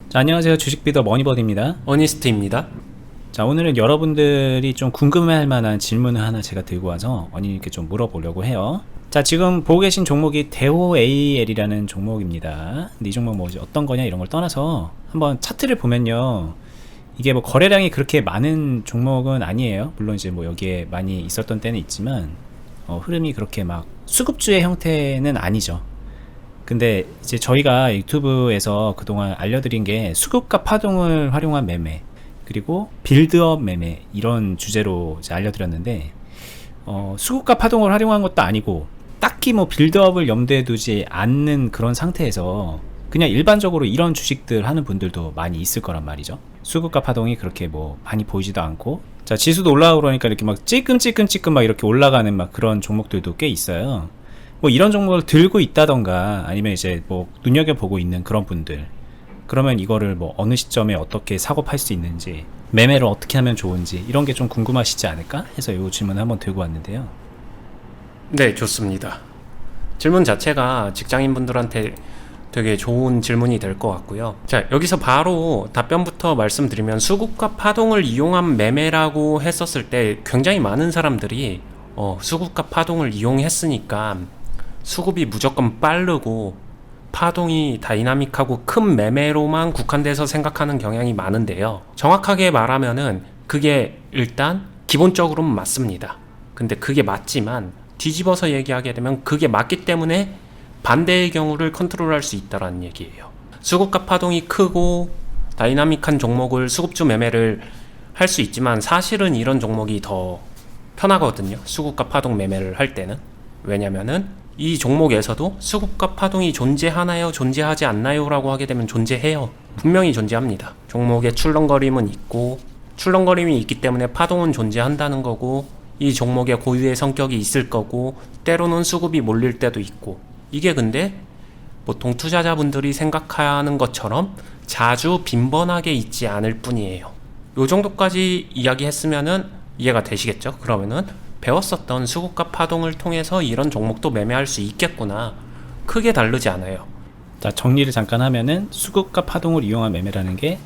자, 안녕하세요. 주식비더 머니버드입니다. 어니스트입니다. 자, 오늘은 여러분들이 좀 궁금해할 만한 질문을 하나 제가 들고 와서 어니님께 좀 물어보려고 해요. 자, 지금 보고 계신 종목이 대호AL이라는 종목입니다. 근데 이 종목 뭐지, 어떤 거냐 이런 걸 떠나서 한번 차트를 보면요, 이게 뭐 거래량이 그렇게 많은 종목은 아니에요. 물론 이제 뭐 여기에 많이 있었던 때는 있지만 흐름이 그렇게 막 수급주의 형태는 아니죠. 근데 이제 저희가 유튜브에서 그동안 알려드린 게 수급과 파동을 활용한 매매, 그리고 빌드업 매매, 이런 주제로 이제 알려드렸는데, 수급과 파동을 활용한 것도 아니고 딱히 뭐 빌드업을 염두에 두지 않는 그런 상태에서 그냥 일반적으로 이런 주식들 하는 분들도 많이 있을 거란 말이죠. 수급과 파동이 그렇게 뭐 많이 보이지도 않고, 자, 지수도 올라가고 그러니까 이렇게 막 찔끔찔끔찔끔 막 이렇게 올라가는 막 그런 종목들도 꽤 있어요. 뭐 이런 종목을 들고 있다던가 아니면 이제 뭐 눈여겨보고 있는 그런 분들, 그러면 이거를 뭐 어느 시점에 어떻게 사고 팔 수 있는지, 매매를 어떻게 하면 좋은지, 이런 게 좀 궁금하시지 않을까 해서 이 질문을 한번 들고 왔는데요. 네, 좋습니다. 질문 자체가 직장인분들한테 되게 좋은 질문이 될 것 같고요. 자, 여기서 바로 답변부터 말씀드리면, 수급과 파동을 이용한 매매라고 했었을 때 굉장히 많은 사람들이 수급과 파동을 이용했으니까 수급이 무조건 빠르고 파동이 다이나믹하고 큰 매매로만 국한돼서 생각하는 경향이 많은데요. 정확하게 말하면은 그게 일단 기본적으로는 맞습니다. 근데 그게 맞지만 뒤집어서 얘기하게 되면 그게 맞기 때문에 반대의 경우를 컨트롤할 수 있다는 얘기예요. 수급과 파동이 크고 다이나믹한 종목을 수급주 매매를 할 수 있지만, 사실은 이런 종목이 더 편하거든요. 수급과 파동 매매를 할 때는. 왜냐면은 이 종목에서도 수급과 파동이 존재하나요, 존재하지 않나요 라고 하게 되면 존재해요. 분명히 존재합니다. 종목에 출렁거림은 있고, 출렁거림이 있기 때문에 파동은 존재한다는 거고, 이 종목에 고유의 성격이 있을 거고, 때로는 수급이 몰릴 때도 있고, 이게 근데 보통 투자자분들이 생각하는 것처럼 자주 빈번하게 있지 않을 뿐이에요. 요 정도까지 이야기했으면은 이해가 되시겠죠? 그러면은 배웠었던 수급과 파동을 통해서 이런 종목도 매매할 수 있겠구나, 크게 다르지 않아요. 자, 정리를 잠깐 하면은 수급과 파동을 이용한 매매라는 게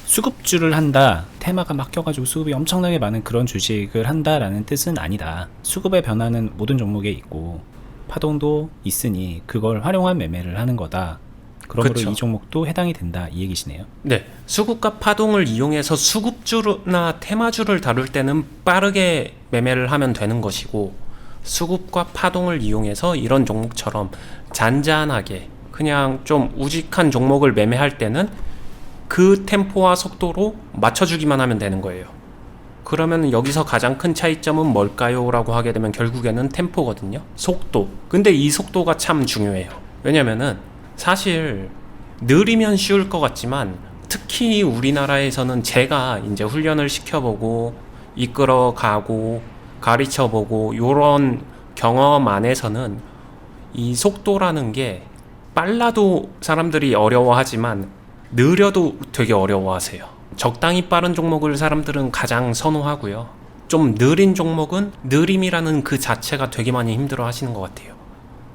수급주를 한다, 테마가 막혀가지고 수급이 엄청나게 많은 그런 주식을 한다라는 뜻은 아니다. 수급의 변화는 모든 종목에 있고 파동도 있으니 그걸 활용한 매매를 하는 거다. 그러므로 그쵸. 이 종목도 해당이 된다, 이 얘기시네요. 네, 수급과 파동을 이용해서 수급주나 테마주를 다룰 때는 빠르게 매매를 하면 되는 것이고, 수급과 파동을 이용해서 이런 종목처럼 잔잔하게 그냥 좀 우직한 종목을 매매할 때는 그 템포와 속도로 맞춰주기만 하면 되는 거예요. 그러면 여기서 가장 큰 차이점은 뭘까요? 라고 하게 되면 결국에는 템포거든요. 속도. 근데 이 속도가 참 중요해요. 왜냐면은 사실 느리면 쉬울 것 같지만, 특히 우리나라에서는 제가 이제 훈련을 시켜보고 이끌어가고 가르쳐보고 요런 경험 안에서는 이 속도라는 게 빨라도 사람들이 어려워하지만 느려도 되게 어려워하세요. 적당히 빠른 종목을 사람들은 가장 선호하고요. 좀 느린 종목은 느림이라는 그 자체가 되게 많이 힘들어 하시는 것 같아요.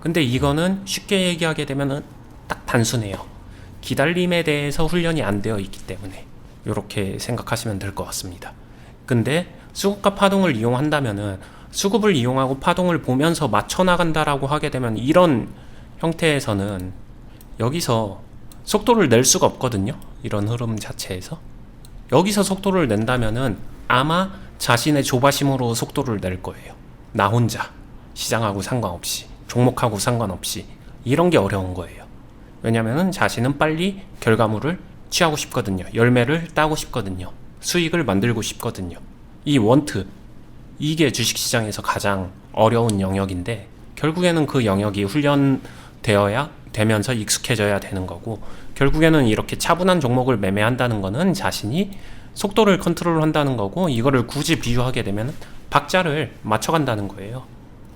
근데 이거는 쉽게 얘기하게 되면은 딱 단순해요. 기다림에 대해서 훈련이 안 되어 있기 때문에 이렇게 생각하시면 될 것 같습니다. 근데 수급과 파동을 이용한다면은 수급을 이용하고 파동을 보면서 맞춰 나간다라고 하게 되면, 이런 형태에서는 여기서 속도를 낼 수가 없거든요. 이런 흐름 자체에서 여기서 속도를 낸다면은 아마 자신의 조바심으로 속도를 낼 거예요. 나 혼자, 시장하고 상관없이, 종목하고 상관없이. 이런 게 어려운 거예요. 왜냐면은 자신은 빨리 결과물을 취하고 싶거든요. 열매를 따고 싶거든요. 수익을 만들고 싶거든요. 이 원트, 이게 주식시장에서 가장 어려운 영역인데, 결국에는 그 영역이 훈련되어야 되면서 익숙해져야 되는 거고, 결국에는 이렇게 차분한 종목을 매매한다는 거는 자신이 속도를 컨트롤한다는 거고, 이거를 굳이 비유하게 되면 박자를 맞춰간다는 거예요.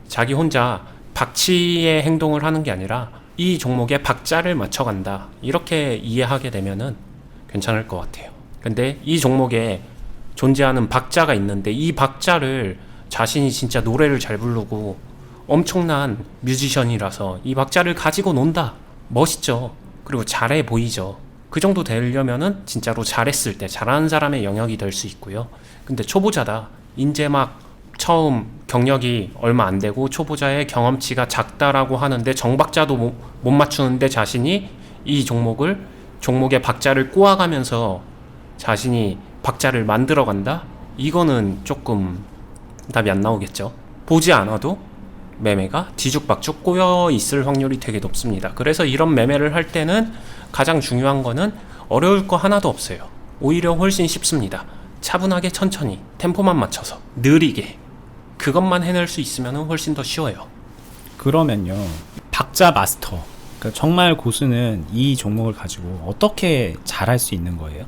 자기 혼자 박치의 행동을 하는 게 아니라 이 종목의 박자를 맞춰간다, 이렇게 이해하게 되면은 괜찮을 것 같아요. 근데 이 종목에 존재하는 박자가 있는데, 이 박자를 자신이 진짜 노래를 잘 부르고 엄청난 뮤지션이라서 이 박자를 가지고 논다, 멋있죠. 그리고 잘해 보이죠. 그 정도 되려면은 진짜로 잘했을 때 잘하는 사람의 영역이 될 수 있고요. 근데 초보자다. 이제 막 처음 경력이 얼마 안 되고 초보자의 경험치가 작다라고 하는데 정박자도 못 맞추는데 자신이 이 종목의 박자를 꼬아가면서 자신이 박자를 만들어 간다? 이거는 조금 답이 안 나오겠죠. 보지 않아도 매매가 뒤죽박죽 꼬여 있을 확률이 되게 높습니다. 그래서 이런 매매를 할 때는 가장 중요한 거는 어려울 거 하나도 없어요. 오히려 훨씬 쉽습니다. 차분하게 천천히 템포만 맞춰서 느리게 그것만 해낼 수 있으면 훨씬 더 쉬워요. 그러면요, 박자 마스터, 그러니까 정말 고수는 이 종목을 가지고 어떻게 잘할 수 있는 거예요?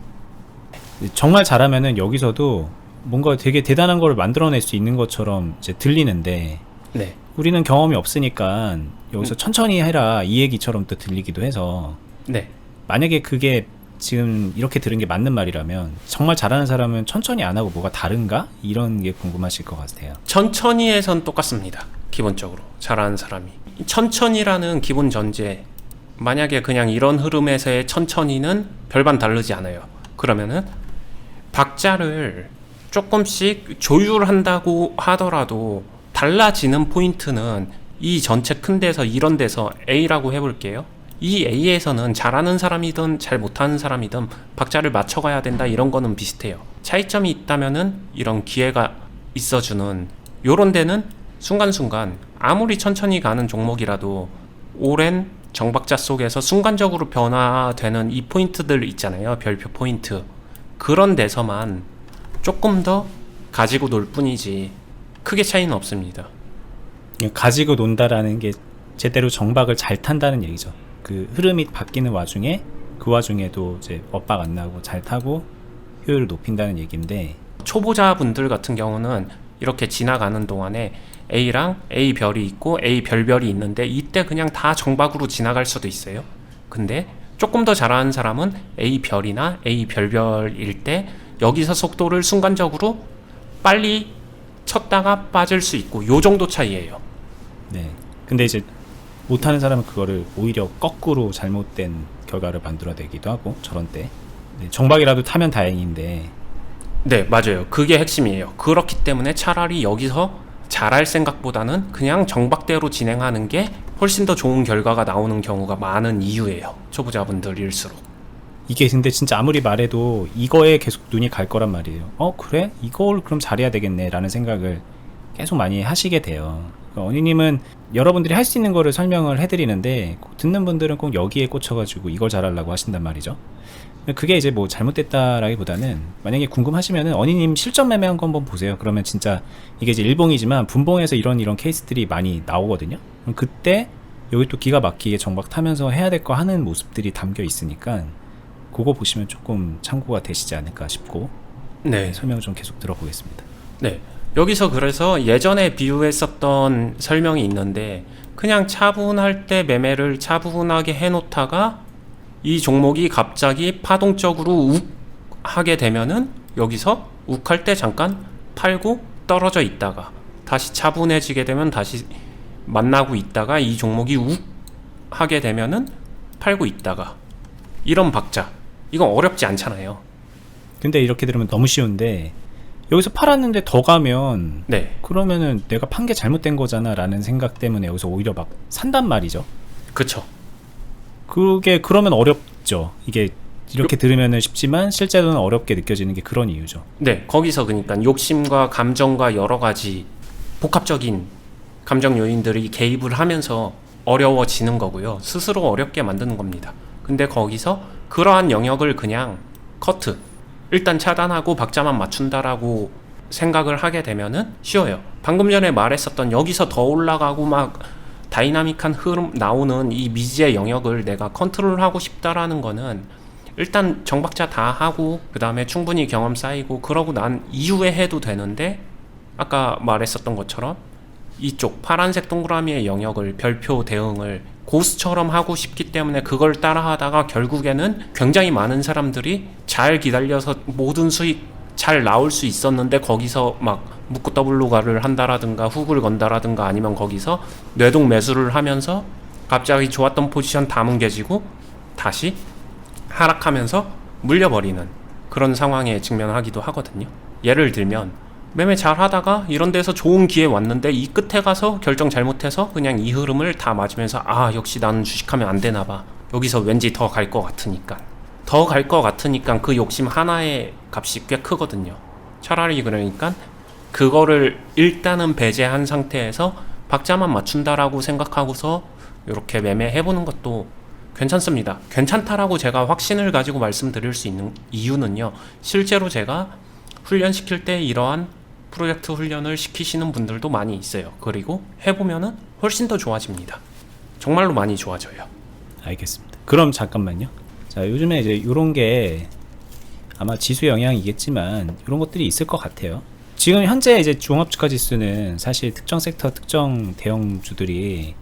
정말 잘하면은 여기서도 뭔가 되게 대단한 걸 만들어낼 수 있는 것처럼 이제 들리는데, 네. 우리는 경험이 없으니까 여기서 천천히 해라 이 얘기처럼 또 들리기도 해서, 네. 만약에 그게 지금 이렇게 들은 게 맞는 말이라면 정말 잘하는 사람은 천천히 안 하고 뭐가 다른가? 이런 게 궁금하실 것 같아요. 천천히 해선 똑같습니다. 기본적으로 잘하는 사람이 천천히라는 기본 전제, 만약에 그냥 이런 흐름에서의 천천히는 별반 다르지 않아요. 그러면은 박자를 조금씩 조율한다고 하더라도 달라지는 포인트는 이 전체 큰 데서 이런 데서 A라고 해볼게요. 이 A에서는 잘하는 사람이든 잘 못하는 사람이든 박자를 맞춰가야 된다, 이런 거는 비슷해요. 차이점이 있다면은 이런 기회가 있어주는 요런 데는 순간순간 아무리 천천히 가는 종목이라도 오랜 정박자 속에서 순간적으로 변화되는 이 포인트들 있잖아요. 별표 포인트. 그런 데서만 조금 더 가지고 놀 뿐이지 크게 차이는 없습니다. 가지고 논다라는 게 제대로 정박을 잘 탄다는 얘기죠. 그 흐름이 바뀌는 와중에 그 와중에도 이제 엇박 안 나고 잘 타고 효율을 높인다는 얘기인데, 초보자분들 같은 경우는 이렇게 지나가는 동안에 A랑 A 별이 있고 A 별별이 있는데 이때 그냥 다 정박으로 지나갈 수도 있어요. 근데 조금 더 잘하는 사람은 A 별이나 A 별별일 때 여기서 속도를 순간적으로 빨리 쳤다가 빠질 수 있고, 요 정도 차이예요. 네. 근데 이제 못하는 사람은 그거를 오히려 거꾸로 잘못된 결과를 만들어내기도 하고, 저런 때. 네, 정박이라도 타면 다행인데. 네, 맞아요. 그게 핵심이에요. 그렇기 때문에 차라리 여기서 잘할 생각보다는 그냥 정박대로 진행하는 게 훨씬 더 좋은 결과가 나오는 경우가 많은 이유예요. 초보자분들일수록. 이게 근데 진짜 아무리 말해도 이거에 계속 눈이 갈 거란 말이에요. 그래? 이걸 그럼 잘해야 되겠네 라는 생각을 계속 많이 하시게 돼요. 그러니까 언니님은 여러분들이 할 수 있는 거를 설명을 해드리는데, 듣는 분들은 꼭 여기에 꽂혀가지고 이걸 잘하려고 하신단 말이죠. 그게 이제 뭐 잘못됐다라기보다는, 만약에 궁금하시면은 언니님 실전 매매한 거 한번 보세요. 그러면 진짜 이게 이제 일봉이지만 분봉에서 이런 케이스들이 많이 나오거든요. 그럼 그때 여기 또 기가 막히게 정박 타면서 해야 될 거 하는 모습들이 담겨 있으니까 그거 보시면 조금 참고가 되시지 않을까 싶고, 네. 설명을 좀 계속 들어보겠습니다. 네. 여기서 그래서 예전에 비유했었던 설명이 있는데, 그냥 차분할 때 매매를 차분하게 해놓다가 이 종목이 갑자기 파동적으로 욱 하게 되면은 여기서 욱 할 때 잠깐 팔고 떨어져 있다가 다시 차분해지게 되면 다시 만나고 있다가 이 종목이 욱 하게 되면은 팔고 있다가, 이런 박자, 이건 어렵지 않잖아요. 근데 이렇게 들으면 너무 쉬운데, 여기서 팔았는데 더 가면, 네. 그러면은 내가 판 게 잘못된 거잖아 라는 생각 때문에 여기서 오히려 막 산단 말이죠. 그쵸. 그게 그러면 어렵죠. 이게 이렇게 들으면은 쉽지만 실제로는 어렵게 느껴지는 게 그런 이유죠. 네. 거기서 그러니까 욕심과 감정과 여러 가지 복합적인 감정 요인들이 개입을 하면서 어려워지는 거고요. 스스로 어렵게 만드는 겁니다. 근데 거기서 그러한 영역을 그냥 커트, 일단 차단하고 박자만 맞춘다라고 생각을 하게 되면은 쉬워요. 방금 전에 말했었던 여기서 더 올라가고 막 다이나믹한 흐름 나오는 이 미지의 영역을 내가 컨트롤하고 싶다라는 거는 일단 정박자 다 하고 그 다음에 충분히 경험 쌓이고 그러고 난 이후에 해도 되는데, 아까 말했었던 것처럼 이쪽 파란색 동그라미의 영역을, 별표 대응을 고수처럼 하고 싶기 때문에 그걸 따라 하다가 결국에는 굉장히 많은 사람들이 잘 기다려서 모든 수익 잘 나올 수 있었는데 거기서 막 묶고 더블로가를 한다라든가 훅을 건다라든가 아니면 거기서 뇌동 매수를 하면서 갑자기 좋았던 포지션 다 뭉개지고 다시 하락하면서 물려버리는 그런 상황에 직면하기도 하거든요. 예를 들면 매매 잘 하다가 이런 데서 좋은 기회 왔는데 이 끝에 가서 결정 잘못해서 그냥 이 흐름을 다 맞으면서 아 역시 나는 주식하면 안 되나 봐. 여기서 왠지 더 갈 것 같으니까 그 욕심 하나의 값이 꽤 크거든요. 차라리 그러니까 그거를 일단은 배제한 상태에서 박자만 맞춘다라고 생각하고서 이렇게 매매해보는 것도 괜찮습니다. 괜찮다라고 제가 확신을 가지고 말씀드릴 수 있는 이유는요, 실제로 제가 훈련시킬 때 이러한 프로젝트 훈련을 시키시는 분들도 많이 있어요. 그리고 해보면은 훨씬 더 좋아집니다. 정말로 많이 좋아져요. 알겠습니다. 그럼 잠깐만요. 자, 요즘에 이제 이런 게 아마 지수 영향이겠지만 이런 것들이 있을 것 같아요. 지금 현재 이제 종합주가 지수는 사실 특정 섹터, 특정 대형주들이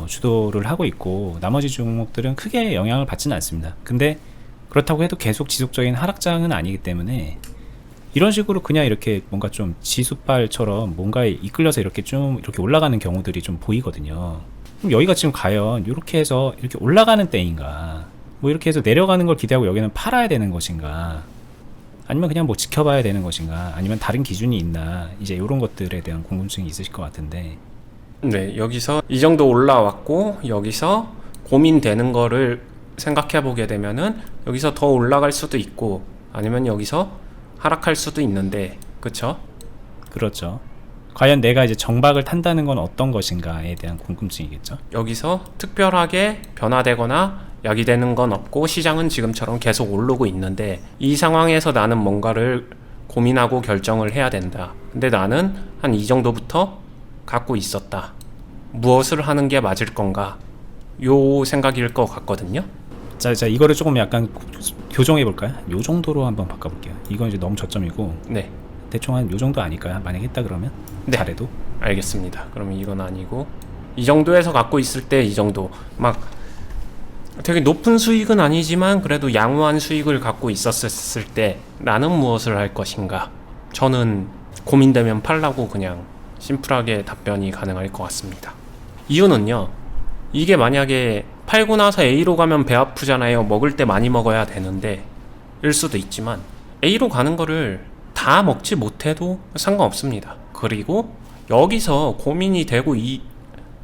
주도를 하고 있고 나머지 종목들은 크게 영향을 받지는 않습니다. 근데 그렇다고 해도 계속 지속적인 하락장은 아니기 때문에 이런 식으로 그냥 이렇게 뭔가 좀 지수발처럼 뭔가에 이끌려서 이렇게 좀 이렇게 올라가는 경우들이 좀 보이거든요. 그럼 여기가 지금 과연 이렇게 해서 이렇게 올라가는 때인가, 뭐 이렇게 해서 내려가는 걸 기대하고 여기는 팔아야 되는 것인가, 아니면 그냥 뭐 지켜봐야 되는 것인가, 아니면 다른 기준이 있나, 이제 이런 것들에 대한 궁금증이 있으실 것 같은데. 네, 여기서 이 정도 올라왔고 여기서 고민되는 거를 생각해 보게 되면은 여기서 더 올라갈 수도 있고 아니면 여기서 하락할 수도 있는데, 그쵸? 그렇죠. 과연 내가 이제 정박을 탄다는 건 어떤 것인가에 대한 궁금증이겠죠. 여기서 특별하게 변화되거나 야기되는 건 없고 시장은 지금처럼 계속 오르고 있는데 이 상황에서 나는 뭔가를 고민하고 결정을 해야 된다. 근데 나는 한 이 정도부터 갖고 있었다. 무엇을 하는 게 맞을 건가? 요 생각일 것 같거든요. 자, 이거를 조금 약간 교정해 볼까요? 요 정도로 한번 바꿔볼게요. 이건 이제 너무 저점이고, 네, 대충 한 요 정도 아닐까요? 만약 했다 그러면? 네. 잘해도? 알겠습니다. 그러면 이건 아니고 이 정도에서 갖고 있을 때 이 정도 막 되게 높은 수익은 아니지만 그래도 양호한 수익을 갖고 있었을 때 나는 무엇을 할 것인가? 저는 고민되면 팔라고 그냥 심플하게 답변이 가능할 것 같습니다. 이유는요, 이게 만약에 팔고 나서 A로 가면 배 아프잖아요. 먹을 때 많이 먹어야 되는데 일 수도 있지만 A로 가는 거를 다 먹지 못해도 상관없습니다. 그리고 여기서 고민이 되고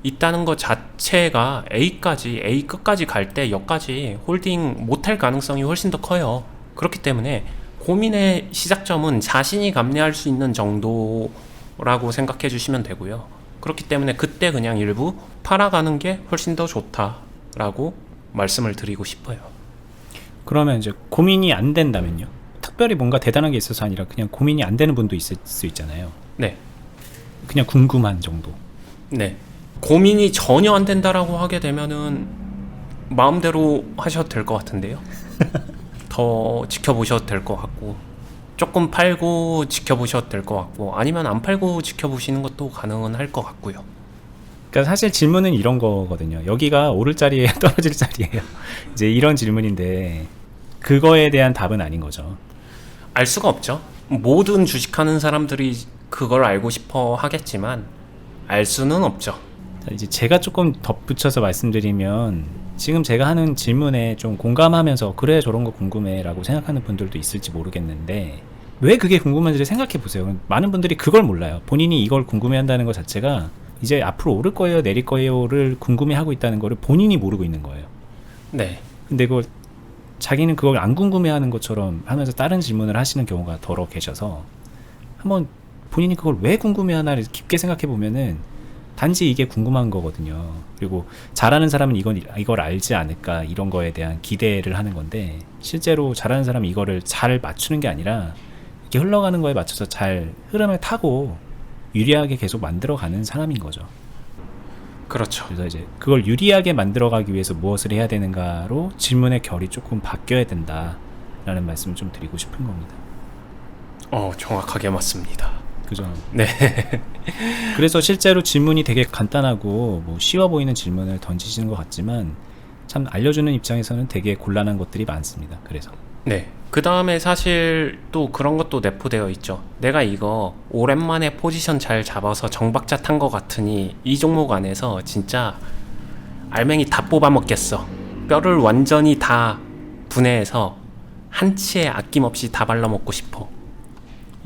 있다는 것 자체가 A 끝까지 갈 때 여기까지 홀딩 못할 가능성이 훨씬 더 커요. 그렇기 때문에 고민의 시작점은 자신이 감내할 수 있는 정도라고 생각해 주시면 되고요. 그렇기 때문에 그때 그냥 일부 팔아가는 게 훨씬 더 좋다라고 말씀을 드리고 싶어요. 그러면 이제 고민이 안 된다면요? 특별히 뭔가 대단한 게 있어서 아니라 그냥 고민이 안 되는 분도 있을 수 있잖아요. 네. 그냥 궁금한 정도. 네. 고민이 전혀 안 된다라고 하게 되면은 마음대로 하셔도 될 것 같은데요. 더 지켜보셔도 될 것 같고, 조금 팔고 지켜보셔도 될 것 같고, 아니면 안 팔고 지켜보시는 것도 가능은 할 것 같고요. 그러니까 사실 질문은 이런 거거든요. 여기가 오를 자리에 떨어질 자리예요. 이제 이런 질문인데 그거에 대한 답은 아닌 거죠. 알 수가 없죠. 모든 주식하는 사람들이 그걸 알고 싶어 하겠지만 알 수는 없죠. 자, 이제 제가 조금 덧붙여서 말씀드리면 지금 제가 하는 질문에 좀 공감하면서 그래 저런 거 궁금해 라고 생각하는 분들도 있을지 모르겠는데, 왜 그게 궁금한지를 생각해 보세요. 많은 분들이 그걸 몰라요. 본인이 이걸 궁금해 한다는 것 자체가 이제 앞으로 오를 거예요 내릴 거예요를 궁금해 하고 있다는 거를 본인이 모르고 있는 거예요. 네. 근데 그걸 자기는 그걸 안 궁금해 하는 것처럼 하면서 다른 질문을 하시는 경우가 더러 계셔서 한번 본인이 그걸 왜 궁금해 하나를 깊게 생각해 보면은 단지 이게 궁금한 거거든요. 그리고 잘하는 사람은 이걸 알지 않을까 이런 거에 대한 기대를 하는 건데, 실제로 잘하는 사람은 이거를 잘 맞추는 게 아니라 이렇게 흘러가는 거에 맞춰서 잘 흐름을 타고 유리하게 계속 만들어가는 사람인 거죠. 그렇죠. 그래서 이제 그걸 유리하게 만들어가기 위해서 무엇을 해야 되는가로 질문의 결이 조금 바뀌어야 된다라는 말씀을 좀 드리고 싶은 겁니다. 정확하게 맞습니다. 그죠? 네. 그래서 실제로 질문이 되게 간단하고 뭐 쉬워 보이는 질문을 던지시는 것 같지만 참 알려주는 입장에서는 되게 곤란한 것들이 많습니다. 그래서 네. 그 다음에 사실 또 그런 것도 내포되어 있죠. 내가 이거 오랜만에 포지션 잘 잡아서 정박자 탄 것 같으니 이 종목 안에서 진짜 알맹이 다 뽑아 먹겠어. 뼈를 완전히 다 분해해서 한치의 아낌없이 다 발라먹고 싶어.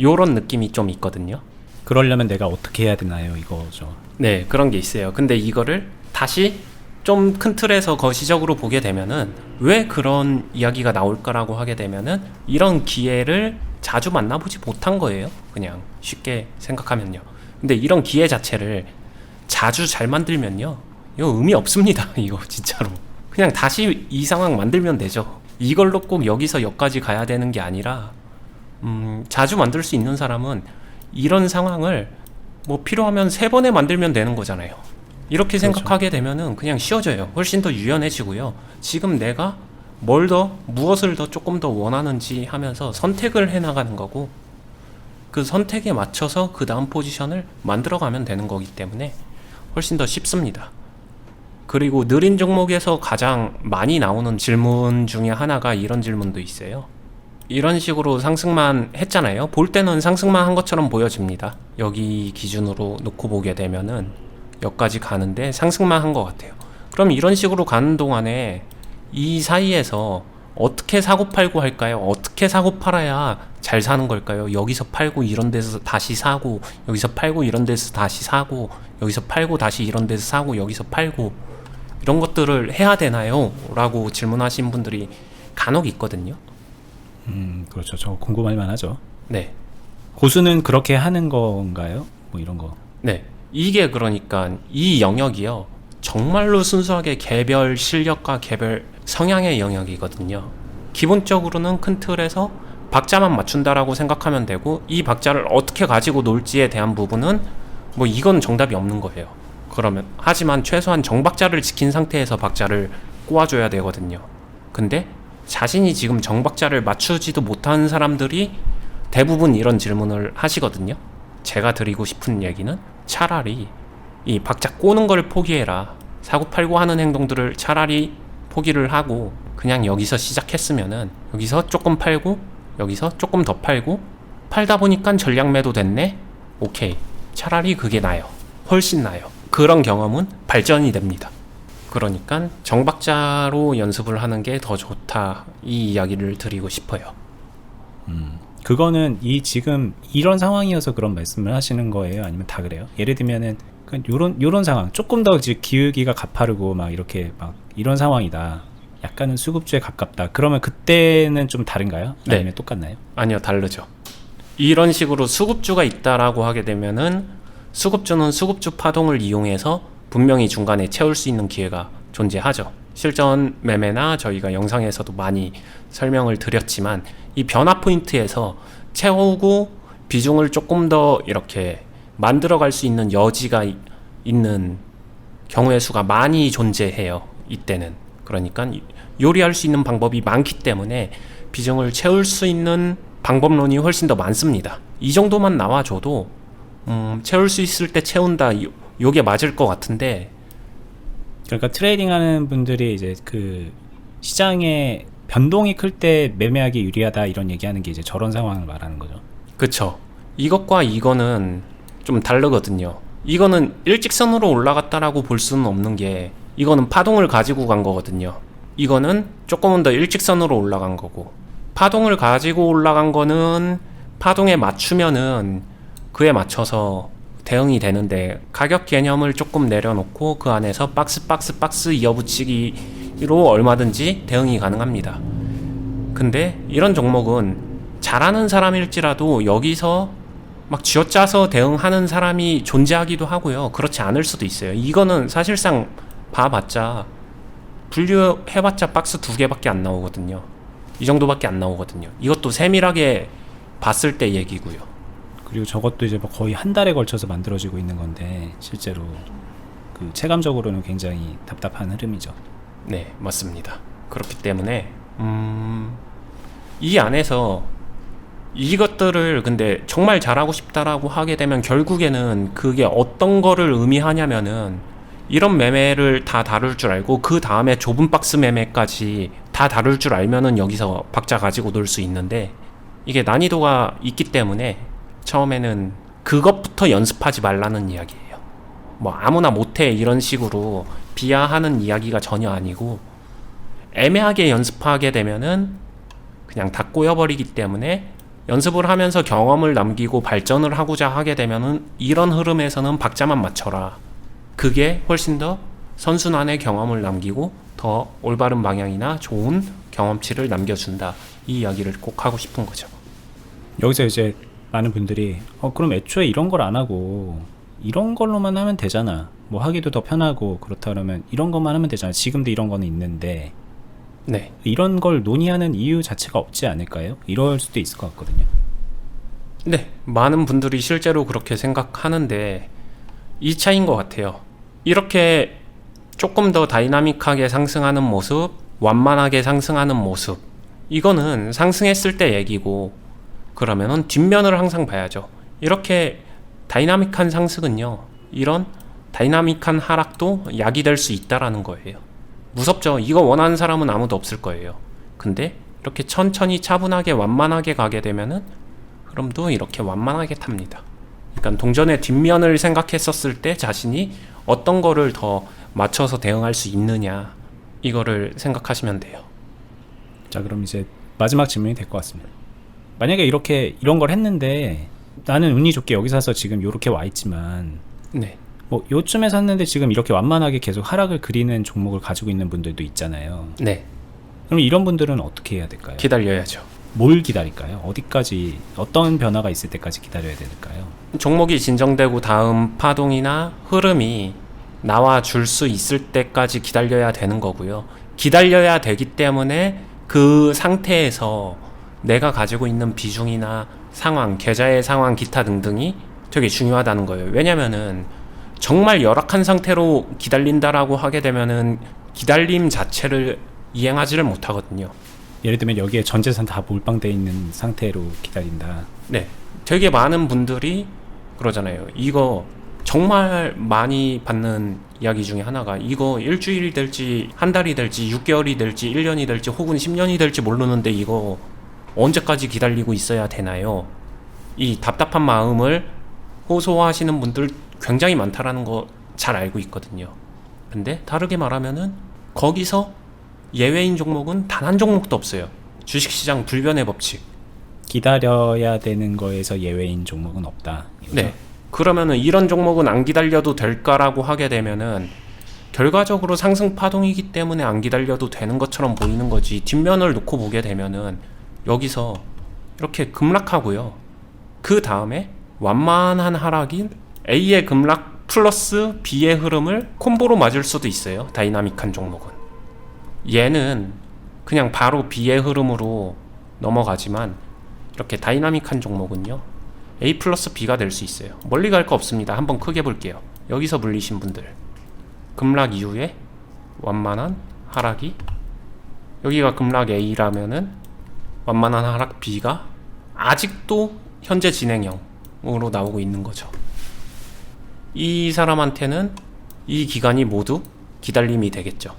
요런 느낌이 좀 있거든요. 그러려면 내가 어떻게 해야 되나요? 이거죠. 네, 그런 게 있어요. 근데 이거를 다시 좀 큰 틀에서 거시적으로 보게 되면은 왜 그런 이야기가 나올까라고 하게 되면은 이런 기회를 자주 만나보지 못한 거예요. 그냥 쉽게 생각하면요. 근데 이런 기회 자체를 자주 잘 만들면요, 이거 의미 없습니다. 이거 진짜로 그냥 다시 이 상황 만들면 되죠. 이걸로 꼭 여기서 여기까지 가야 되는 게 아니라 자주 만들 수 있는 사람은 이런 상황을 뭐 필요하면 3번에 만들면 되는 거잖아요. 이렇게 그렇죠. 생각하게 되면은 그냥 쉬워져요. 훨씬 더 유연해지고요. 지금 내가 무엇을 더 조금 더 원하는지 하면서 선택을 해 나가는 거고, 그 선택에 맞춰서 그 다음 포지션을 만들어 가면 되는 거기 때문에 훨씬 더 쉽습니다. 그리고 느린 종목에서 가장 많이 나오는 질문 중에 하나가 이런 질문도 있어요. 이런 식으로 상승만 했잖아요. 볼 때는 상승만 한 것처럼 보여집니다. 여기 기준으로 놓고 보게 되면은 여기까지 가는데 상승만 한 것 같아요. 그럼 이런 식으로 가는 동안에 이 사이에서 어떻게 사고 팔고 할까요? 어떻게 사고 팔아야 잘 사는 걸까요? 여기서 팔고 이런 데서 다시 사고, 여기서 팔고 이런 데서 다시 사고, 여기서 팔고 다시 이런 데서 사고, 여기서 팔고, 이런 것들을 해야 되나요? 라고 질문하신 분들이 간혹 있거든요. 그렇죠. 저 궁금할 만하죠. 네. 고수는 그렇게 하는 건가요? 뭐 이런 거. 네. 이게 그러니까 이 영역이요, 정말로 순수하게 개별 실력과 개별 성향의 영역이거든요. 기본적으로는 큰 틀에서 박자만 맞춘다라고 생각하면 되고, 이 박자를 어떻게 가지고 놀지에 대한 부분은 뭐 이건 정답이 없는 거예요. 그러면 하지만 최소한 정박자를 지킨 상태에서 박자를 꼬아줘야 되거든요. 근데 자신이 지금 정박자를 맞추지도 못하는 사람들이 대부분 이런 질문을 하시거든요. 제가 드리고 싶은 얘기는 차라리 이 박자 꼬는 걸 포기해라. 사고팔고 하는 행동들을 차라리 포기를 하고 그냥 여기서 시작했으면은 여기서 조금 팔고 여기서 조금 더 팔고, 팔다 보니까 전략 매도 됐네? 오케이. 차라리 그게 나아요. 훨씬 나아요. 그런 경험은 발전이 됩니다. 그러니까 정박자로 연습을 하는 게 더 좋다, 이 이야기를 드리고 싶어요. 그거는 이 지금 이런 상황이어서 그런 말씀을 하시는 거예요? 아니면 다 그래요? 예를 들면은 요런 상황, 조금 더 이제 기울기가 가파르고 막 이렇게 막 이런 상황이다. 약간은 수급주에 가깝다. 그러면 그때는 좀 다른가요? 아니면 네. 똑같나요? 아니요, 다르죠. 이런 식으로 수급주가 있다라고 하게 되면은 수급주는 수급주 파동을 이용해서 분명히 중간에 채울 수 있는 기회가 존재하죠. 실전 매매나 저희가 영상에서도 많이 설명을 드렸지만 이 변화 포인트에서 채우고 비중을 조금 더 이렇게 만들어갈 수 있는 여지가 있는 경우의 수가 많이 존재해요. 이때는. 그러니까 요리할 수 있는 방법이 많기 때문에 비중을 채울 수 있는 방법론이 훨씬 더 많습니다. 이 정도만 나와줘도 채울 수 있을 때 채운다, 요게 맞을 것 같은데, 그러니까 트레이딩 하는 분들이 이제 그 시장의 변동이 클 때 매매하기 유리하다 이런 얘기하는 게 이제 저런 상황을 말하는 거죠. 그쵸. 이것과 이거는 좀 다르거든요. 이거는 일직선으로 올라갔다라고 볼 수는 없는 게, 이거는 파동을 가지고 간 거거든요. 이거는 조금은 더 일직선으로 올라간 거고, 파동을 가지고 올라간 거는 파동에 맞추면은 그에 맞춰서 대응이 되는데, 가격 개념을 조금 내려놓고 그 안에서 박스 이어붙이기로 얼마든지 대응이 가능합니다. 근데 이런 종목은 잘하는 사람일지라도 여기서 막 쥐어짜서 대응하는 사람이 존재하기도 하고요. 그렇지 않을 수도 있어요. 이거는 사실상 봐봤자, 분류해봤자 박스 2개밖에 안 나오거든요. 이 정도밖에 안 나오거든요. 이것도 세밀하게 봤을 때 얘기고요. 그리고 저것도 이제 뭐 거의 한 달에 걸쳐서 만들어지고 있는 건데 실제로 그 체감적으로는 굉장히 답답한 흐름이죠. 네, 맞습니다. 그렇기 때문에 이 안에서 이것들을 근데 정말 잘하고 싶다라고 하게 되면 결국에는 그게 어떤 거를 의미하냐면은, 이런 매매를 다 다룰 줄 알고 그 다음에 좁은 박스 매매까지 다 다룰 줄 알면은 여기서 박자 가지고 놀 수 있는데, 이게 난이도가 있기 때문에 처음에는 그것부터 연습하지 말라는 이야기예요. 뭐 아무나 못해 이런 식으로 비하하는 이야기가 전혀 아니고, 애매하게 연습하게 되면은 그냥 다 꼬여버리기 때문에 연습을 하면서 경험을 남기고 발전을 하고자 하게 되면은 이런 흐름에서는 박자만 맞춰라. 그게 훨씬 더 선순환의 경험을 남기고 더 올바른 방향이나 좋은 경험치를 남겨준다. 이 이야기를 꼭 하고 싶은 거죠. 여기서 이제 많은 분들이 그럼 애초에 이런 걸 안 하고 이런 걸로만 하면 되잖아. 뭐 하기도 더 편하고 그렇다 그러면 이런 것만 하면 되잖아. 지금도 이런 거는 있는데 네. 이런 걸 논의하는 이유 자체가 없지 않을까요? 이럴 수도 있을 것 같거든요. 네. 많은 분들이 실제로 그렇게 생각하는데 이 차이인 것 같아요. 이렇게 조금 더 다이나믹하게 상승하는 모습, 완만하게 상승하는 모습, 이거는 상승했을 때 얘기고, 그러면은 뒷면을 항상 봐야죠. 이렇게 다이나믹한 상승은요, 이런 다이나믹한 하락도 약이 될 수 있다라는 거예요. 무섭죠. 이거 원하는 사람은 아무도 없을 거예요. 근데 이렇게 천천히 차분하게 완만하게 가게 되면은 흐름도 이렇게 완만하게 탑니다. 그러니까 동전의 뒷면을 생각했었을 때 자신이 어떤 거를 더 맞춰서 대응할 수 있느냐, 이거를 생각하시면 돼요. 자, 그럼 이제 마지막 질문이 될 것 같습니다. 만약에 이런 걸 했는데 나는 운이 좋게 여기 사서 지금 이렇게 와 있지만 네. 뭐 요쯤에 샀는데 지금 이렇게 완만하게 계속 하락을 그리는 종목을 가지고 있는 분들도 있잖아요. 네. 그럼 이런 분들은 어떻게 해야 될까요? 기다려야죠. 뭘 기다릴까요? 어디까지, 어떤 변화가 있을 때까지 기다려야 될까요? 종목이 진정되고 다음 파동이나 흐름이 나와 줄 수 있을 때까지 기다려야 되는 거고요. 기다려야 되기 때문에 그 상태에서 내가 가지고 있는 비중이나 상황, 계좌의 상황, 기타 등등이 되게 중요하다는 거예요. 왜냐면은 정말 열악한 상태로 기다린다라고 하게 되면은 기다림 자체를 이행하지를 못하거든요. 예를 들면 여기에 전 재산 다 몰빵돼 있는 상태로 기다린다. 네. 되게 많은 분들이 그러잖아요. 이거 정말 많이 받는 이야기 중에 하나가, 이거 일주일이 될지 한 달이 될지 6개월이 될지 1년이 될지 혹은 10년이 될지 모르는데 이거 언제까지 기다리고 있어야 되나요? 이 답답한 마음을 호소하시는 분들 굉장히 많다라는 거 잘 알고 있거든요. 근데 다르게 말하면은 거기서 예외인 종목은 단 한 종목도 없어요. 주식시장 불변의 법칙. 기다려야 되는 거에서 예외인 종목은 없다. 이거죠? 네. 그러면은 이런 종목은 안 기다려도 될까라고 하게 되면은 결과적으로 상승 파동이기 때문에 안 기다려도 되는 것처럼 보이는 거지. 뒷면을 놓고 보게 되면은 여기서 이렇게 급락하고요. 그 다음에 완만한 하락인 A의 급락 플러스 B의 흐름을 콤보로 맞을 수도 있어요. 다이나믹한 종목은. 얘는 그냥 바로 B의 흐름으로 넘어가지만 이렇게 다이나믹한 종목은요, A 플러스 B가 될 수 있어요. 멀리 갈 거 없습니다. 한번 크게 볼게요. 여기서 물리신 분들, 급락 이후에 완만한 하락이, 여기가 급락 A라면은 완만한 하락 B가 아직도 현재 진행형으로 나오고 있는 거죠. 이 사람한테는 이 기간이 모두 기다림이 되겠죠.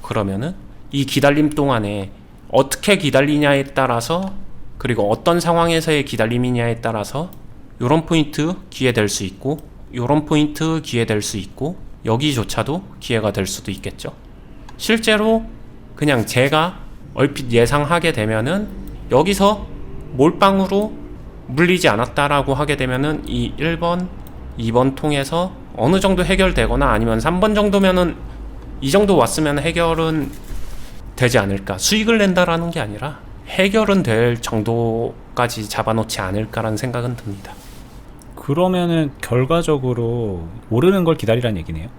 그러면은 이 기다림 동안에 어떻게 기다리냐에 따라서, 그리고 어떤 상황에서의 기다림이냐에 따라서 요런 포인트 기회 될 수 있고, 요런 포인트 기회 될 수 있고, 여기조차도 기회가 될 수도 있겠죠. 실제로 그냥 제가 얼핏 예상하게 되면은 여기서 몰빵으로 물리지 않았다라고 하게 되면은 이 1번, 2번 통해서 어느 정도 해결되거나 아니면 3번 정도면은 이 정도 왔으면 해결은 되지 않을까. 수익을 낸다라는 게 아니라 해결은 될 정도까지 잡아놓지 않을까라는 생각은 듭니다. 그러면은 결과적으로 오르는 걸 기다리라는 얘기네요.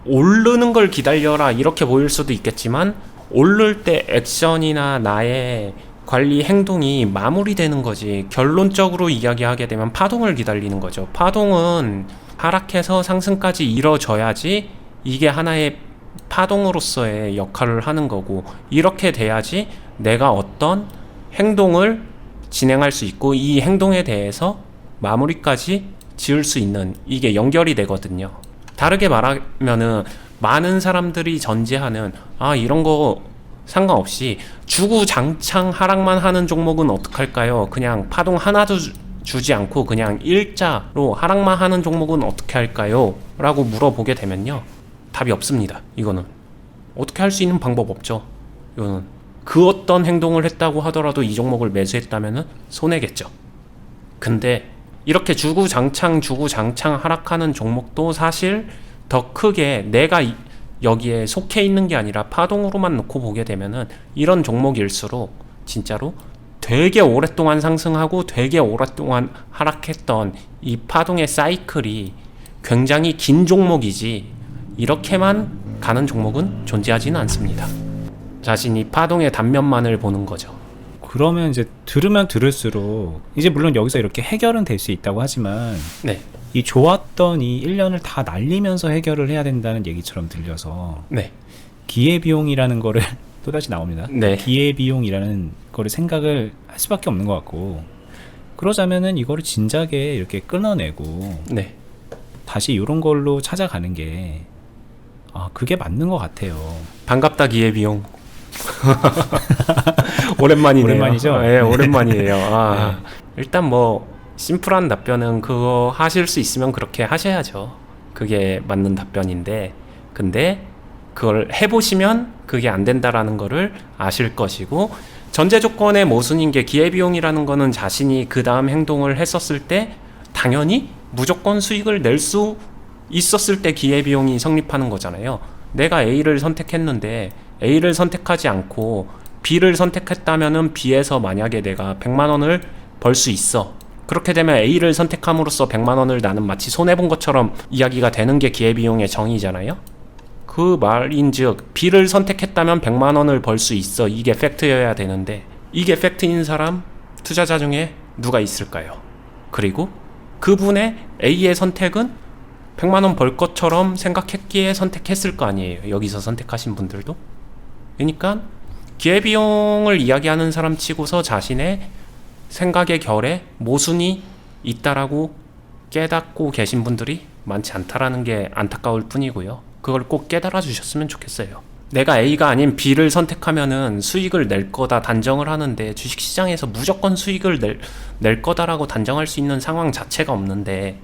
오르는 걸 기다려라 이렇게 보일 수도 있겠지만, 오를 때 액션이나 나의 관리 행동이 마무리되는 거지, 결론적으로 이야기하게 되면 파동을 기다리는 거죠. 파동은 하락해서 상승까지 이뤄져야지 이게 하나의 파동으로서의 역할을 하는 거고, 이렇게 돼야지 내가 어떤 행동을 진행할 수 있고 이 행동에 대해서 마무리까지 지을 수 있는, 이게 연결이 되거든요. 다르게 말하면은 많은 사람들이 전제하는, 이런 거 상관없이 주구장창 하락만 하는 종목은 어떡할까요? 그냥 파동 하나도 주지 않고 그냥 일자로 하락만 하는 종목은 어떻게 할까요? 라고 물어보게 되면요, 답이 없습니다. 이거는 어떻게 할 수 있는 방법 없죠. 이거는 그 어떤 행동을 했다고 하더라도 이 종목을 매수했다면은 손해겠죠. 근데 이렇게 주구장창 하락하는 종목도 사실 더 크게 내가 여기에 속해 있는 게 아니라 파동으로만 놓고 보게 되면은 이런 종목일수록 진짜로 되게 오랫동안 상승하고 되게 오랫동안 하락했던 이 파동의 사이클이 굉장히 긴 종목이지 이렇게만 가는 종목은 존재하지는 않습니다. 자신이 파동의 단면만을 보는 거죠. 그러면 이제 들으면 들을수록 이제 물론 여기서 이렇게 해결은 될 수 있다고 하지만 네. 이 좋았던 이 1년을 다 날리면서 해결을 해야 된다는 얘기처럼 들려서 네. 기회비용이라는 거를 또다시 나옵니다. 네. 기회비용이라는 거를 생각을 할 수밖에 없는 것 같고, 그러자면은 이거를 진작에 이렇게 끊어내고 네. 다시 이런 걸로 찾아가는 게 그게 맞는 것 같아요. 반갑다 기회비용. 오랜만이네요. 오랜만이죠? 네, 오랜만이에요. 네. 일단 뭐 심플한 답변은 그거 하실 수 있으면 그렇게 하셔야죠. 그게 맞는 답변인데, 근데 그걸 해보시면 그게 안 된다라는 거를 아실 것이고, 전제 조건의 모순인 게 기회비용이라는 거는 자신이 그 다음 행동을 했었을 때 당연히 무조건 수익을 낼 수 있었을 때 기회비용이 성립하는 거잖아요. 내가 A를 선택했는데 A를 선택하지 않고 B를 선택했다면은 B에서 만약에 내가 100만 원을 벌 수 있어. 그렇게 되면 A를 선택함으로써 100만 원을 나는 마치 손해본 것처럼 이야기가 되는 게 기회비용의 정의잖아요. 그 말인즉 B를 선택했다면 100만 원을 벌 수 있어. 이게 팩트여야 되는데 이게 팩트인 사람 투자자 중에 누가 있을까요? 그리고 그분의 A의 선택은 100만 원 벌 것처럼 생각했기에 선택했을 거 아니에요. 여기서 선택하신 분들도. 그러니까 기회비용을 이야기하는 사람 치고서 자신의 생각의 결에 모순이 있다라고 깨닫고 계신 분들이 많지 않다라는 게 안타까울 뿐이고요. 그걸 꼭 깨달아 주셨으면 좋겠어요. 내가 A가 아닌 B를 선택하면은 수익을 낼 거다 단정을 하는데 주식시장에서 무조건 수익을 낼 거다라고 단정할 수 있는 상황 자체가 없는데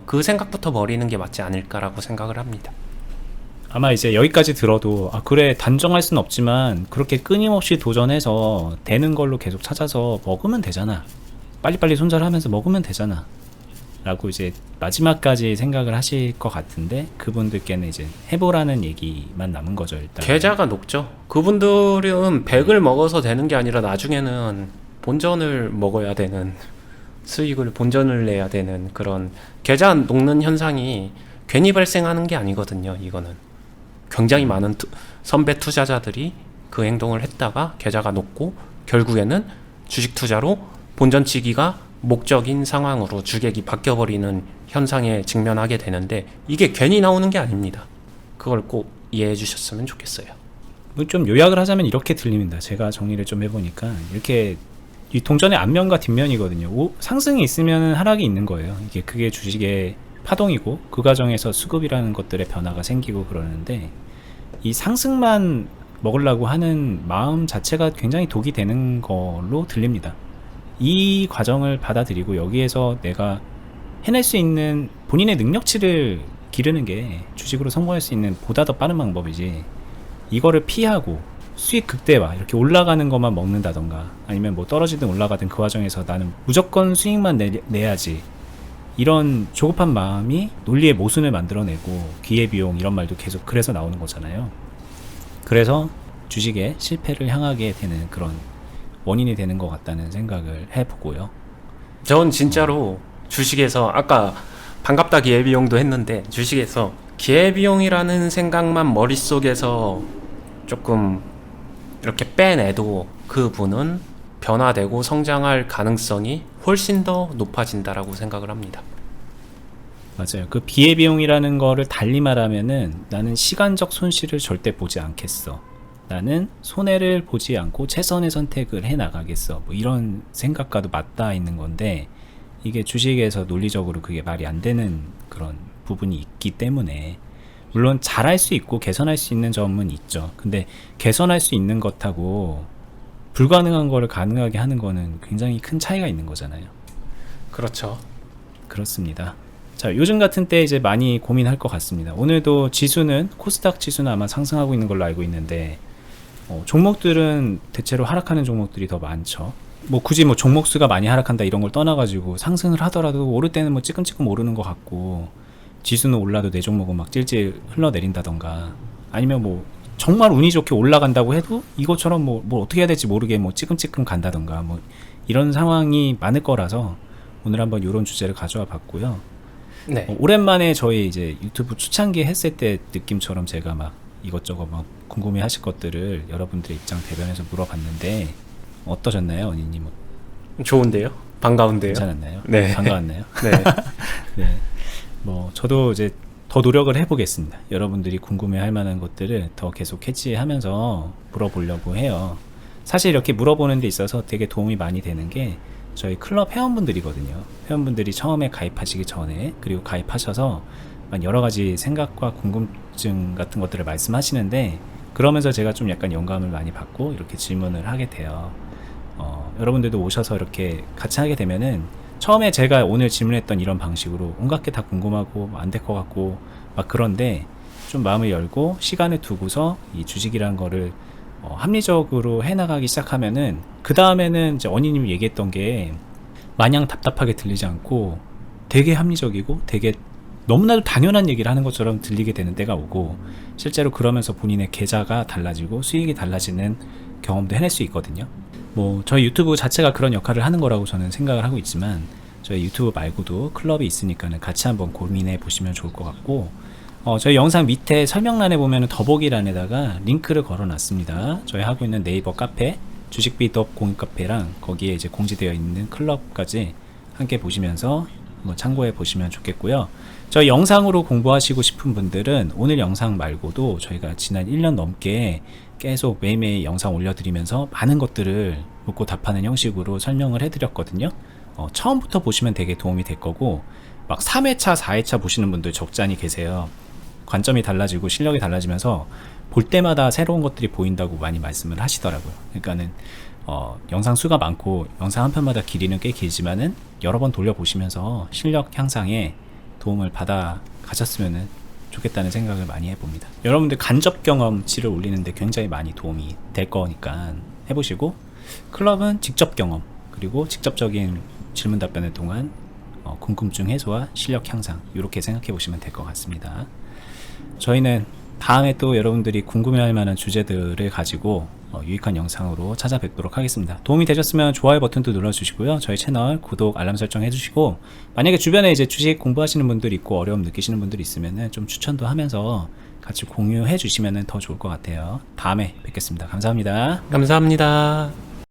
그 생각부터 버리는 게 맞지 않을까라고 생각을 합니다. 아마 이제 여기까지 들어도 그래 단정할 수는 없지만 그렇게 끊임없이 도전해서 되는 걸로 계속 찾아서 먹으면 되잖아, 빨리빨리 손절하면서 먹으면 되잖아 라고 이제 마지막까지 생각을 하실 것 같은데, 그분들께는 이제 해보라는 얘기만 남은 거죠. 일단 계좌가 높죠. 그분들은 100을 먹어서 되는 게 아니라 나중에는 본전을 먹어야 되는, 수익을 본전을 내야 되는 그런 계좌 녹는 현상이 괜히 발생하는 게 아니거든요. 이거는 굉장히 많은 선배 투자자들이 그 행동을 했다가 계좌가 녹고 결국에는 주식 투자로 본전치기가 목적인 상황으로 주객이 바뀌어버리는 현상에 직면하게 되는데, 이게 괜히 나오는 게 아닙니다. 그걸 꼭 이해해 주셨으면 좋겠어요. 좀 요약을 하자면 이렇게 들립니다. 제가 정리를 좀 해보니까 이렇게 이 동전의 앞면과 뒷면이거든요. 상승이 있으면 하락이 있는 거예요. 그게 주식의 파동이고, 그 과정에서 수급이라는 것들의 변화가 생기고 그러는데, 이 상승만 먹으려고 하는 마음 자체가 굉장히 독이 되는 걸로 들립니다. 이 과정을 받아들이고 여기에서 내가 해낼 수 있는 본인의 능력치를 기르는 게 주식으로 성공할 수 있는 보다 더 빠른 방법이지, 이거를 피하고 수익 극대화 이렇게 올라가는 것만 먹는다던가, 아니면 뭐 떨어지든 올라가든 그 과정에서 나는 무조건 수익만 내야지, 이런 조급한 마음이 논리의 모순을 만들어내고 기회비용 이런 말도 계속 그래서 나오는 거잖아요. 그래서 주식의 실패를 향하게 되는 그런 원인이 되는 것 같다는 생각을 해보고요. 전 진짜로 주식에서 아까 반갑다 기회비용도 했는데, 주식에서 기회비용이라는 생각만 머릿속에서 조금 이렇게 빼내도 그분은 변화되고 성장할 가능성이 훨씬 더 높아진다라고 생각을 합니다. 맞아요. 그 기회비용이라는 거를 달리 말하면은 나는 시간적 손실을 절대 보지 않겠어, 나는 손해를 보지 않고 최선의 선택을 해 나가겠어, 뭐 이런 생각과도 맞닿아 있는 건데, 이게 주식에서 논리적으로 그게 말이 안 되는 그런 부분이 있기 때문에, 물론 잘할 수 있고 개선할 수 있는 점은 있죠. 근데 개선할 수 있는 것하고 불가능한 거를 가능하게 하는 거는 굉장히 큰 차이가 있는 거잖아요. 그렇죠. 그렇습니다. 자, 요즘 같은 때 이제 많이 고민할 것 같습니다. 오늘도 지수는 코스닥 지수는 아마 상승하고 있는 걸로 알고 있는데 종목들은 대체로 하락하는 종목들이 더 많죠. 뭐 굳이 뭐 종목 수가 많이 하락한다 이런 걸 떠나가지고 상승을 하더라도 오를 때는 뭐 찌끔찌끔 오르는 것 같고 지수는 올라도 내 종목은 막 찔찔 흘러내린다던가 아니면 뭐 정말 운이 좋게 올라간다고 해도 이것처럼 뭐 어떻게 해야 될지 모르게 뭐 찌끔찌끔 간다던가 뭐 이런 상황이 많을 거라서 오늘 한번 이런 주제를 가져와 봤고요. 네. 오랜만에 저희 이제 유튜브 초창기 했을 때 느낌처럼 제가 막 이것저것 막 궁금해 하실 것들을 여러분들의 입장 대변해서 물어봤는데 어떠셨나요, 언니님? 좋은데요? 반가운데요? 괜찮았나요? 네. 반가웠나요? 네. 네. 뭐 저도 이제 더 노력을 해보겠습니다. 여러분들이 궁금해할 만한 것들을 더 계속 캐치하면서 물어보려고 해요. 사실 이렇게 물어보는 데 있어서 되게 도움이 많이 되는 게 저희 클럽 회원분들이거든요. 회원분들이 처음에 가입하시기 전에 그리고 가입하셔서 여러 가지 생각과 궁금증 같은 것들을 말씀하시는데 그러면서 제가 좀 약간 영감을 많이 받고 이렇게 질문을 하게 돼요. 여러분들도 오셔서 이렇게 같이 하게 되면은 처음에 제가 오늘 질문했던 이런 방식으로 온갖 게 다 궁금하고 안 될 것 같고 막 그런데 좀 마음을 열고 시간을 두고서 이 주식이라는 거를 합리적으로 해나가기 시작하면은 그 다음에는 이제 언니님이 얘기했던 게 마냥 답답하게 들리지 않고 되게 합리적이고 되게 너무나도 당연한 얘기를 하는 것처럼 들리게 되는 때가 오고 실제로 그러면서 본인의 계좌가 달라지고 수익이 달라지는 경험도 해낼 수 있거든요. 뭐 저희 유튜브 자체가 그런 역할을 하는 거라고 저는 생각을 하고 있지만 저희 유튜브 말고도 클럽이 있으니까는 같이 한번 고민해 보시면 좋을 것 같고 저희 영상 밑에 설명란에 보면 더보기란에다가 링크를 걸어 놨습니다. 저희 하고 있는 네이버 카페 주식비덕 공유카페랑 거기에 이제 공지되어 있는 클럽까지 함께 보시면서 한번 참고해 보시면 좋겠고요. 저희 영상으로 공부하시고 싶은 분들은 오늘 영상 말고도 저희가 지난 1년 넘게 계속 매일매일 영상 올려드리면서 많은 것들을 묻고 답하는 형식으로 설명을 해드렸거든요. 처음부터 보시면 되게 도움이 될 거고 막 3회차 4회차 보시는 분들 적잖이 계세요. 관점이 달라지고 실력이 달라지면서 볼 때마다 새로운 것들이 보인다고 많이 말씀을 하시더라고요. 그러니까는 영상 수가 많고 영상 한 편마다 길이는 꽤 길지만은 여러 번 돌려보시면서 실력 향상에 도움을 받아 가셨으면 좋겠다는 생각을 많이 해봅니다. 여러분들 간접 경험치를 올리는데 굉장히 많이 도움이 될 거니까 해보시고 클럽은 직접 경험 그리고 직접적인 질문 답변을 통한 궁금증 해소와 실력 향상 이렇게 생각해 보시면 될 것 같습니다. 저희는 다음에 또 여러분들이 궁금해할 만한 주제들을 가지고 유익한 영상으로 찾아뵙도록 하겠습니다. 도움이 되셨으면 좋아요 버튼도 눌러주시고요. 저희 채널 구독, 알람 설정 해주시고 만약에 주변에 이제 주식 공부하시는 분들 있고 어려움 느끼시는 분들 있으면 좀 추천도 하면서 같이 공유해 주시면 더 좋을 것 같아요. 다음에 뵙겠습니다. 감사합니다. 감사합니다.